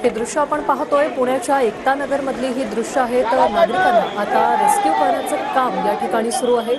हे दृश्य आपण पाहतोय पुण्याच्या एकता नगर मधली ही दृश्य आहेत। नागरिकांना आता रेस्क्यू करण्याचं काम या ठिकाणी सुरू आहे।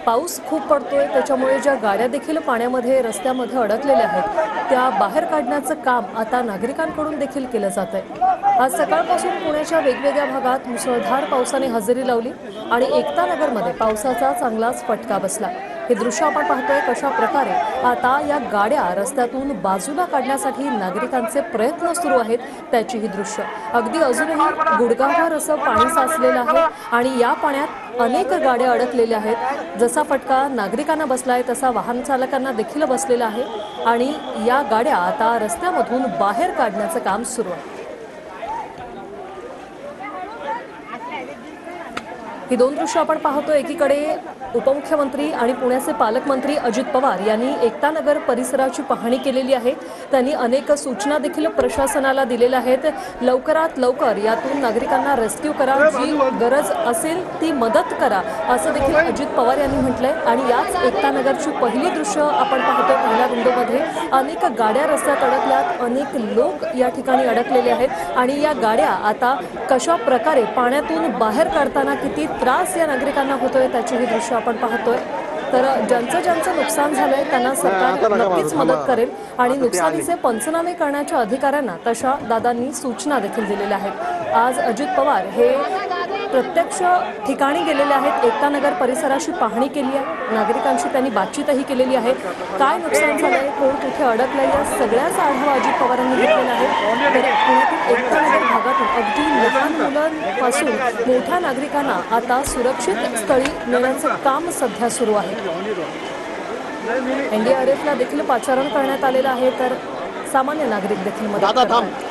पाऊस खूप पडतोय त्याच्यामुळे ज्या गाड्या देखील पाण्यामध्ये रस्त्यामध्ये अडकलेल्या आहेत त्या बाहेर काढण्याचं काम आता नागरिकांकडून देखील केलं जात आहे। आज सकाळपासून पुण्याच्या वेगवेगळ्या भागात मुसळधार पावसाने हजेरी लावली आणि एकता नगरमध्ये पावसाचा चांगलाच फटका बसला। हे दृश्य आपण पाहतोय कशा प्रकारे आता या गाड्या रस्त्यातून बाजूला काढण्यासाठी नागरिकांचे प्रयत्न सुरू आहेत त्याची ही दृश्य। अगदी अजूनही गुडघाभर असं पाणी साचलेलं आहे आणि या पाण्यात अनेक गाड्या अडकलेल्या आहेत। जसा फटका नागरिकांना बसलाय तसा वाहन चालकांना देखील बसलेला आहे आणि या गाड्या आता रस्त्यामधून बाहेर काढण्याचं काम सुरू आहे। ही दोन दृश्य आपण पाहतो। एकीकडे उपमुख्यमंत्री आणि पुण्याचे पालकमंत्री अजित पवार यांनी एकता नगर परिसराची पाहणी केलेली आहे। त्यांनी अनेक सूचना देखील प्रशासनाला दिलेल्या आहेत। लवकरात लवकर यातून नागरिकांना रेस्क्यू करा, जी गरज असेल ती मदत करा असं देखील अजित पवार यांनी म्हटलंय। आणि याच एकता नगरची पहिली दृश्य आपण पाहतोय। पहिल्या विंडोमध्ये अनेक गाड्या रस्त्यात अडकल्यात, अनेक लोक या ठिकाणी अडकलेले आहेत आणि या गाड्या आता कशा प्रकारे पाण्यातून बाहेर काढताना किती त्रास या नागरिकांना होतोय त्याची ही दृश्य आपण पाहतोय। तर ज्यांचं नुकसान झालंय त्यांना सरकार नक्कीच मदत करेल आणि नुकसानीचे पंचनामे करण्याच्या अधिकाऱ्यांना तशा दादांनी सूचना देखील दिलेल्या आहेत। आज अजित पवार हे प्रत्यक्ष ठिकाणी गेलेले आहेत। एकता नगर परिसराची पाहणी केली आहे, नागरिकांशी त्यांनी बातचीतही केलेली आहे। काय नुकसान झालंय, कोण कुठे अडकलंय या सगळ्याचा आढावा अजित पवारांनी घेतलेला आहे। तर पुण्यातील एकता नगर भागातून अगदी लहान मुलांपासून मोठ्या नागरिकांना आता सुरक्षित स्थळी नेण्याचं काम सध्या सुरू आहे। एनडीआरएफला देखील पाचारण करण्यात आलेलं आहे, तर सामान्य नागरिक देखील मदत करतात।